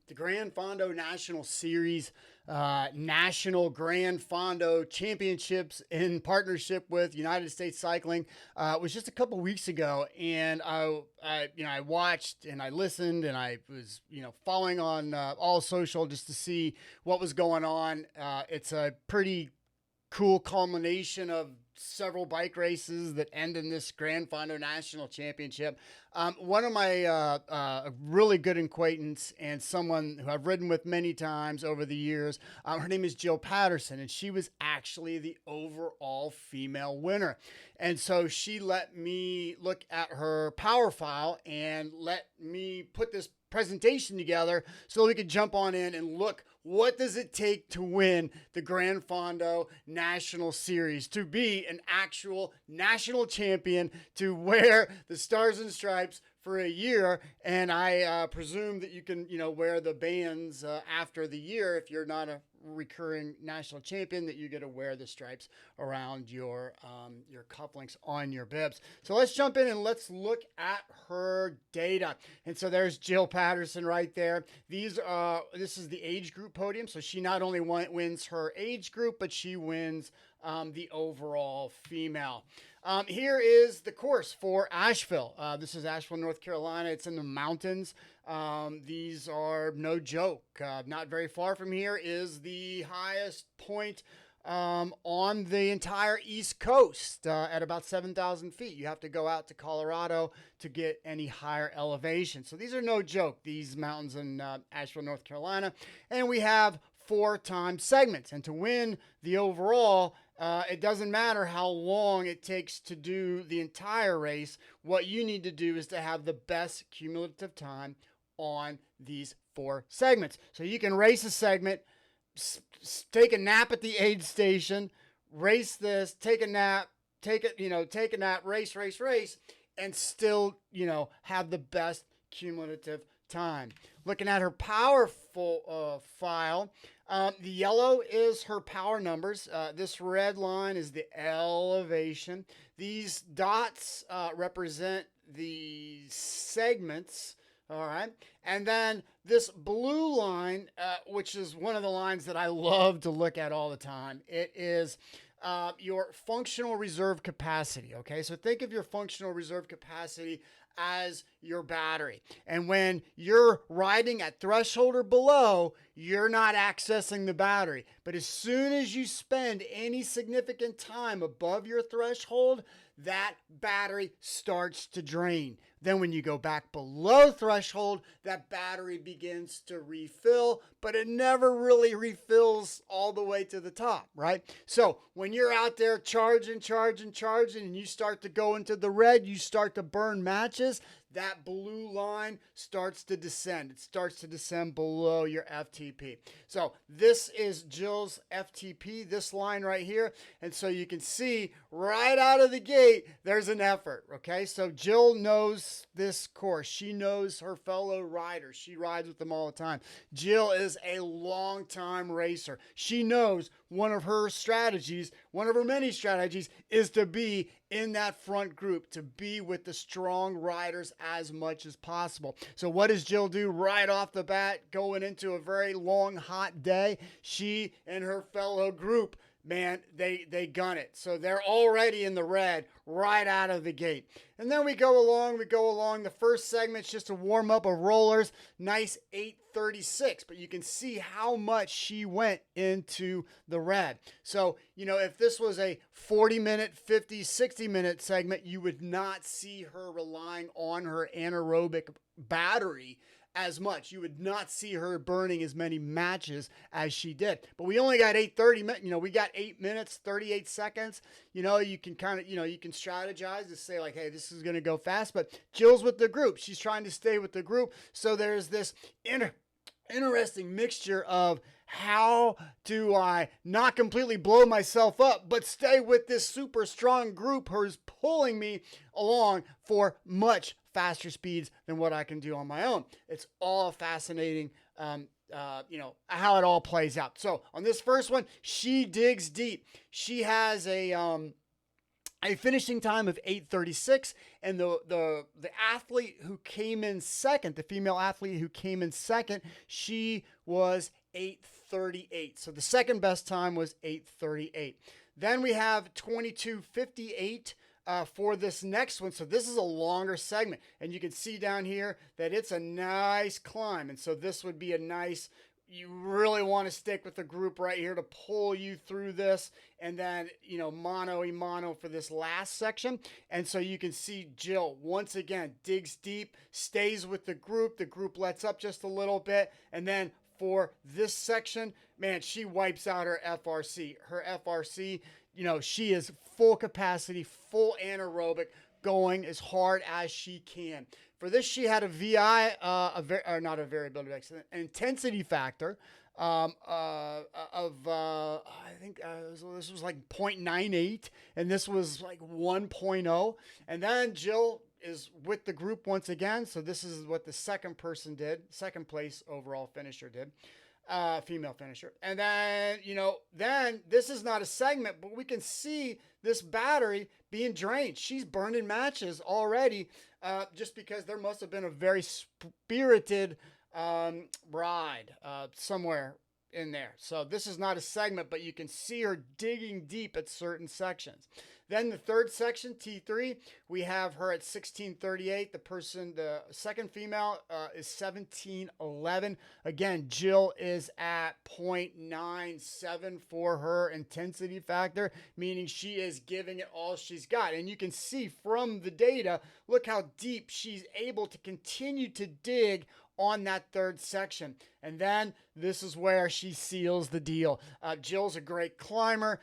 The Gran Fondo National Series, National Gran Fondo Championships in partnership with United States Cycling was just a couple weeks ago, and I watched and I listened and I was following on all social just to see what was going on. It's a pretty cool culmination of several bike races that end in this Gran Fondo National Championship. One of my really good acquaintance and someone who I've ridden with many times over the years, her name is Jill Patterson, and she was actually the overall female winner. And so she let me look at her power file and let me put this presentation together so we could jump on in and look, what does it take to win the Gran Fondo National Series, to be an actual national champion, to wear the stars and stripes for a year. And I presume that you can, wear the bands after the year. If you're not a recurring national champion, that you get to wear the stripes around your cufflinks on your bibs. So let's jump in and let's look at her data. And so there's Jill Patterson right there. This is the age group podium. So she not only wins her age group, but she wins the overall female. Here is the course for Asheville. This is Asheville, North Carolina. It's in the mountains. These are no joke. Not very far from here is the highest point on the entire East Coast at about 7,000 feet. You have to go out to Colorado to get any higher elevation. So these are no joke, these mountains in Asheville, North Carolina. And we have 4 time segments. And to win the overall, it doesn't matter how long it takes to do the entire race. What you need to do is to have the best cumulative time on these 4 segments. So you can race a segment, take a nap at the aid station, race this, take a nap, race, and still, have the best cumulative time. Looking at her powerful file, the yellow is her power numbers. This red line is the elevation. These dots represent the segments. All right. And then this blue line, which is one of the lines that I love to look at all the time, it is your functional reserve capacity. Okay. So think of your functional reserve capacity as your battery. And when you're riding at threshold or below, you're not accessing the battery. But as soon as you spend any significant time above your threshold, that battery starts to drain. Then when you go back below threshold, that battery begins to refill, but it never really refills all the way to the top, right? So when you're out there charging, and you start to go into the red, you start to burn matches, that blue line starts to descend. It starts to descend below your FTP. So this is Jill's FTP, this line right here. And so you can see right out of the gate, there's an effort, okay? So Jill knows this course. She knows her fellow riders. She rides with them all the time. Jill is a long-time racer. She knows one of her strategies, one of her many strategies, is to be in that front group, to be with the strong riders as much as possible. So what does Jill do right off the bat going into a very long, hot day? She and her fellow group, man, they gun it. So they're already in the red right out of the gate. And then we go along. The first segment's just a warm up of rollers. Nice 8:36, but you can see how much she went into the red. So, if this was a 40-minute, 50, 60-minute segment, you would not see her relying on her anaerobic battery as much. You would not see her burning as many matches as she did. But we only got 8:30 minutes. We got 8 minutes, 38 seconds. You can kind of, you can strategize to say like, hey, this is going to go fast. But Jill's with the group. She's trying to stay with the group. So there's this interesting mixture of how do I not completely blow myself up, but stay with this super strong group who's pulling me along for much faster speeds than what I can do on my own. It's all fascinating, how it all plays out. So on this first one, she digs deep. She has a a finishing time of 8:36, and the athlete who came in second, the female athlete who came in second, she was 8:38. So the second best time was 8:38. Then we have 22:58 for this next one. So this is a longer segment, and you can see down here that it's a nice climb, and so this would be a nice, you really want to stick with the group right here to pull you through this, and then, you know, mano a mano for this last section. And so you can see Jill once again digs deep, stays with the group lets up just a little bit, and then for this section, man, she wipes out her FRC. You know, she is full capacity, full anaerobic, going as hard as she can. For this, she had a VI, not a variability index, an intensity factor I think this was like 0.98, and this was like 1.0. And then Jill is with the group once again. So this is what the second person did, second place overall finisher did. Female finisher. And then, then this is not a segment, but we can see this battery being drained. She's burning matches already, just because there must have been a very spirited ride somewhere in there. So this is not a segment, but you can see her digging deep at certain sections. Then the third section, T3, we have her at 16:38. The second female is 17:11. Again, Jill is at 0.97 for her intensity factor, meaning she is giving it all she's got. And you can see from the data, look how deep she's able to continue to dig on that third section. And then this is where she seals the deal. Jill's a great climber.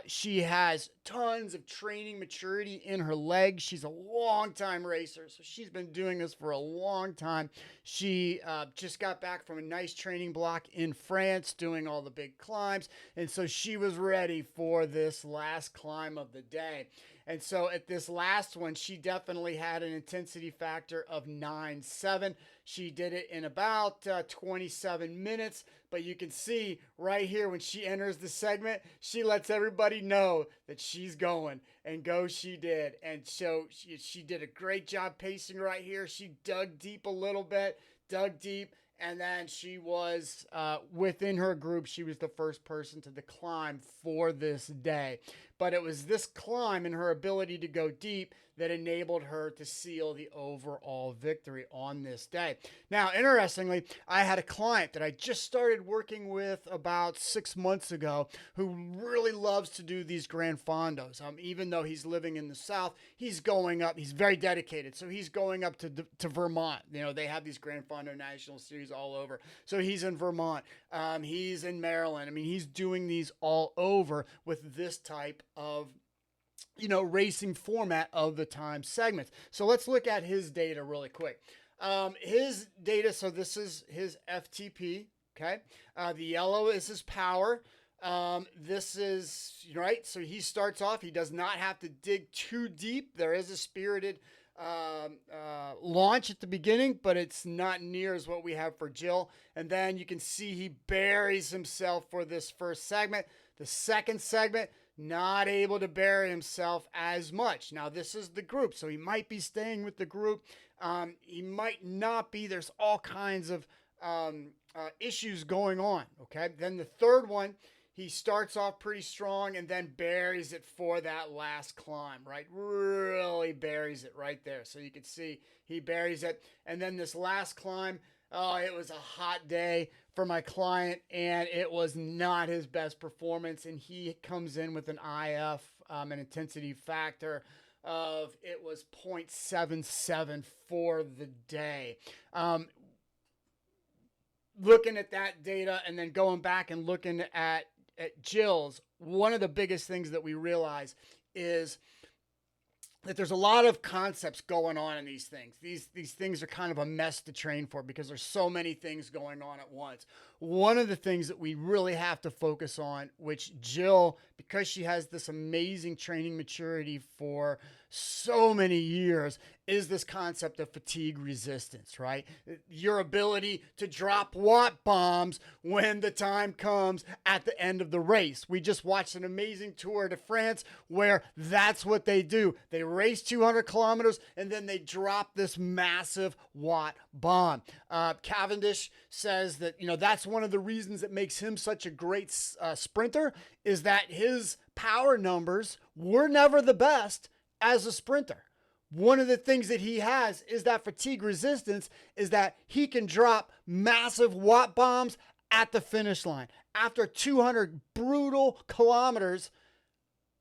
She has tons of training maturity in her legs. She's a long-time racer, so she's been doing this for a long time. She just got back from a nice training block in France, doing all the big climbs, and so she was ready for this last climb of the day. And so at this last one, she definitely had an intensity factor of 9.7. She did it in about 27 minutes. But you can see right here when she enters the segment, she lets everybody know that she's going. And go she did. And so she did a great job pacing right here. She dug deep a little bit, and then she was within her group. She was the first person to the climb for this day. But it was this climb and her ability to go deep that enabled her to seal the overall victory on this day. Now, interestingly, I had a client that I just started working with about 6 months ago who really loves to do these Gran Fondos. Even though he's living in the South, he's going up. He's very dedicated. So he's going up to Vermont. They have these Gran Fondo National Series all over. So he's in Vermont. He's in Maryland. He's doing these all over with this type of racing format of the time segments. So let's look at his data really quick. His data, so this is his FTP, okay? The yellow is his power. This is, right? So he starts off, he does not have to dig too deep. There is a spirited launch at the beginning, but it's not near as what we have for Jill. And then you can see he buries himself for this first segment. The second segment, not able to bury himself as much. Now, this is the group, so he might be staying with the group. He might not be. There's all kinds of issues going on, okay? Then the third one, he starts off pretty strong and then buries it for that last climb, right? Really buries it right there. So you can see he buries it. And then this last climb, it was a hot day for my client, and it was not his best performance. And he comes in with an IF, an intensity factor of, it was 0.77 for the day. Looking at that data and then going back and looking at Jill's, one of the biggest things that we realize is that there's a lot of concepts going on in these things. These things are kind of a mess to train for because there's so many things going on at once. One of the things that we really have to focus on, which Jill, because she has this amazing training maturity for so many years, is this concept of fatigue resistance, right? Your ability to drop watt bombs when the time comes at the end of the race. We just watched an amazing Tour de France where that's what they do. They race 200 kilometers and then they drop this massive watt bomb. Cavendish says that, that's one of the reasons that makes him such a great sprinter, is that his power numbers were never the best as a sprinter. One of the things that he has is that fatigue resistance, is that he can drop massive watt bombs at the finish line. After 200 brutal kilometers,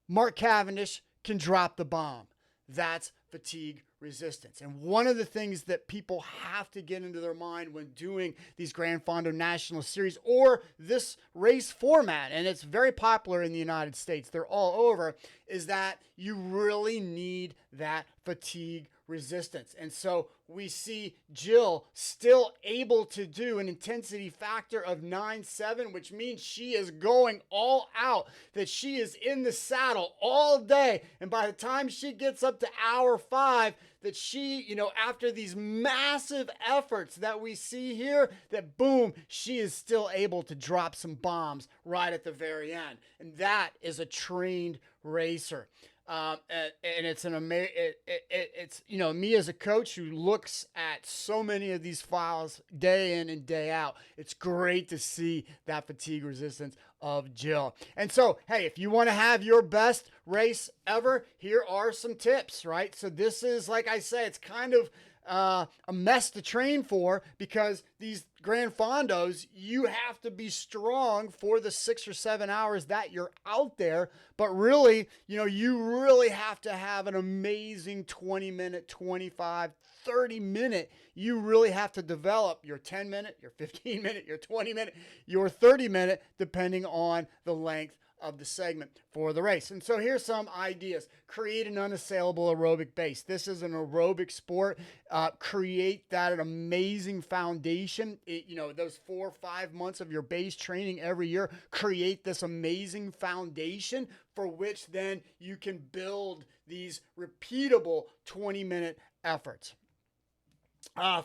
Mark Cavendish can drop the bomb. That's fatigue resistance. And one of the things that people have to get into their mind when doing these Gran Fondo National Series or this race format, and it's very popular in the United States, they're all over, is that you really need that fatigue resistance. And so we see Jill still able to do an intensity factor of 9.7, which means she is going all out, that she is in the saddle all day. And by the time she gets up to hour 5, that she, after these massive efforts that we see here, that boom, she is still able to drop some bombs right at the very end. And that is a trained racer. And it's it's me as a coach who looks at so many of these files day in and day out. It's great to see that fatigue resistance of Jill. And so, hey, if you want to have your best race ever, here are some tips, right? So this is, like I say, it's kind of a mess to train for, because these Gran Fondos, you have to be strong for the 6 or 7 hours that you're out there. But really, you really have to have an amazing 20-minute, 25, 30-minute. You really have to develop your 10-minute, your 15-minute, your 20-minute, your 30-minute, depending on the length of the segment for the race. And so here's some ideas. Create an unassailable aerobic base. This is an aerobic sport. Create that amazing foundation. Those 4 or 5 months of your base training every year, create this amazing foundation for which then you can build these repeatable 20-minute efforts.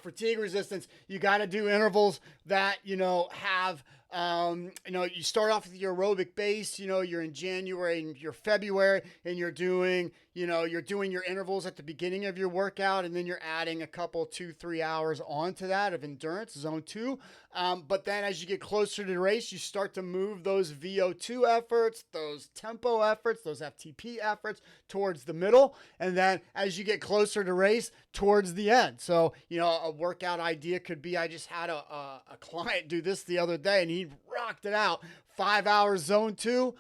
Fatigue resistance, you got to do intervals that, have, you start off with your aerobic base, you're in January and you're February, and you're doing your intervals at the beginning of your workout, and then you're adding a couple, 2-3 hours onto that of endurance, zone 2. But then as you get closer to the race, you start to move those VO2 efforts, those tempo efforts, those FTP efforts towards the middle. And then as you get closer to race, towards the end. So, a workout idea could be, I just had a client do this the other day, and he rocked it out. 5 hours zone 2,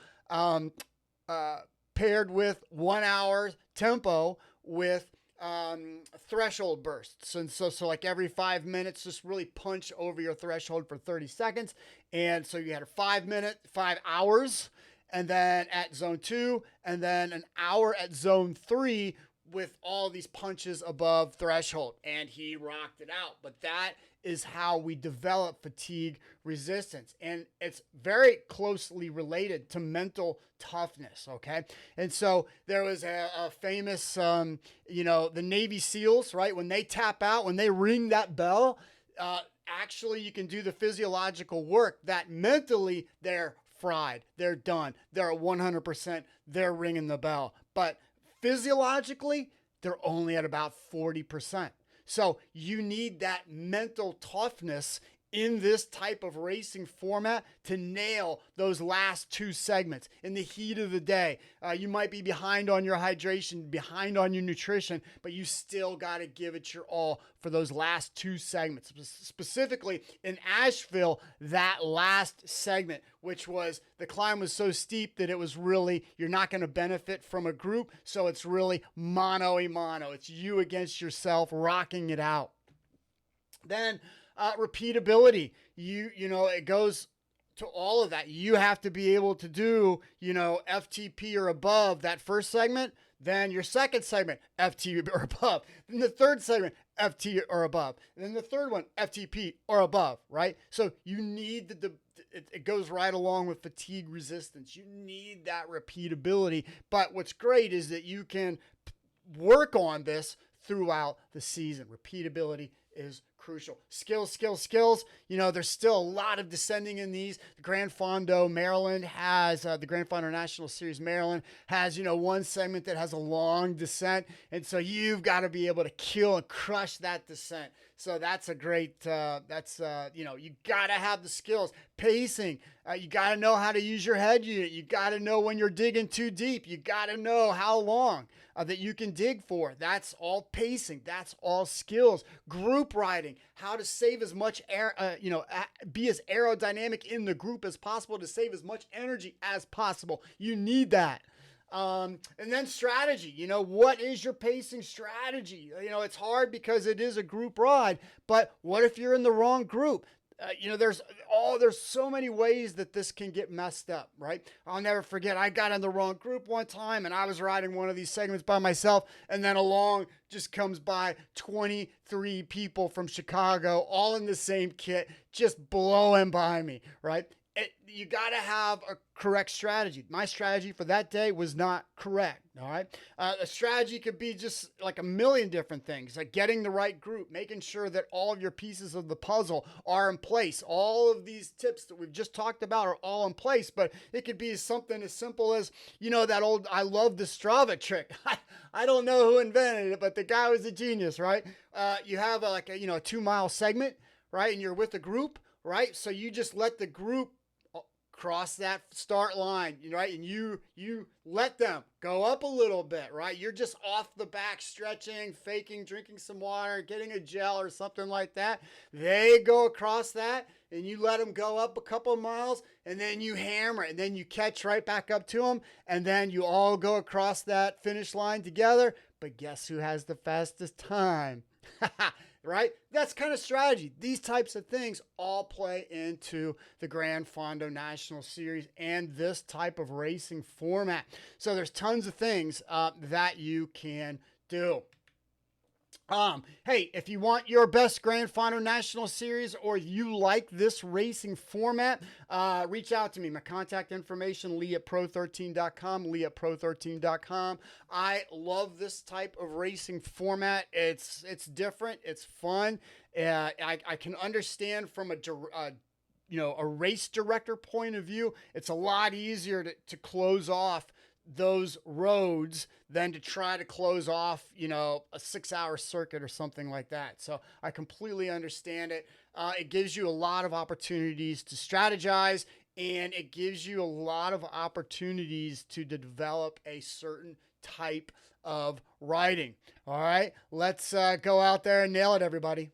paired with 1 hour tempo with threshold bursts. And so like every 5 minutes, just really punch over your threshold for 30 seconds. And so you had a 5 hours, and then at zone 2, and then an hour at zone 3 with all these punches above threshold. And he rocked it out. But that is how we develop fatigue resistance. And it's very closely related to mental toughness, okay? And so there was a famous, the Navy SEALs, right? When they tap out, when they ring that bell, actually you can do the physiological work that mentally they're fried, they're done, they're at 100%, they're ringing the bell. But physiologically, they're only at about 40%. So you need that mental toughness in this type of racing format to nail those last 2 segments in the heat of the day. You might be behind on your hydration, behind on your nutrition, but you still got to give it your all for those last 2 segments. Specifically in Asheville, that last segment, which was the climb was so steep that it was really, you're not going to benefit from a group. So it's really mano-a-mano. It's you against yourself, rocking it out. Then repeatability, it goes to all of that. You have to be able to do, FTP or above that first segment, Then your second segment, FT or above. Then the third segment, FT or above. And then the third one, FTP or above, right? So you need it goes right along with fatigue resistance. You need that repeatability. But what's great is that you can work on this throughout the season. Repeatability is crucial. Skills. There's still a lot of descending in these. The Gran Fondo, Maryland has, the Gran Fondo National Series, Maryland has, one segment that has a long descent. And so you've got to be able to kill and crush that descent. So that's a great, you got to have the skills. Pacing. You got to know how to use your head unit. You got to know when you're digging too deep. You got to know how long that you can dig for. That's all pacing. That's all skills. Group riding, how to save as much air, be as aerodynamic in the group as possible to save as much energy as possible. You need that. And then strategy, what is your pacing strategy? It's hard because it is a group ride, but what if you're in the wrong group? There's so many ways that this can get messed up, right? I'll never forget, I got in the wrong group one time and I was riding one of these segments by myself, and then along just comes by 23 people from Chicago, all in the same kit, just blowing by me, right? You got to have a correct strategy. My strategy for that day was not correct. All right. A strategy could be just like a million different things, like getting the right group, making sure that all of your pieces of the puzzle are in place. All of these tips that we've just talked about are all in place, but it could be something as simple as, that old, I love the Strava trick. I don't know who invented it, but the guy was a genius, right? You have a 2-mile segment, right? And you're with a group, right? So you just let the group cross that start line, right? And you let them go up a little bit, right? You're just off the back stretching, faking, drinking some water, getting a gel or something like that. They go across that and you let them go up a couple of miles, and then you hammer it, and then you catch right back up to them, and then you all go across that finish line together. But guess who has the fastest time? Right? That's kind of strategy. These types of things all play into the Gran Fondo National Series and this type of racing format. So there's tons of things that you can do. Hey, if you want your best Gran Fondo National Series, or you like this racing format, reach out to me. My contact information, lee@pro13.com, lee@pro13.com. I love this type of racing format. It's different. It's fun. I can understand from a race director point of view. It's a lot easier to close off those roads than to try to close off, a 6-hour circuit or something like that. So I completely understand it. It gives you a lot of opportunities to strategize, and it gives you a lot of opportunities to develop a certain type of riding. All right, let's go out there and nail it, everybody.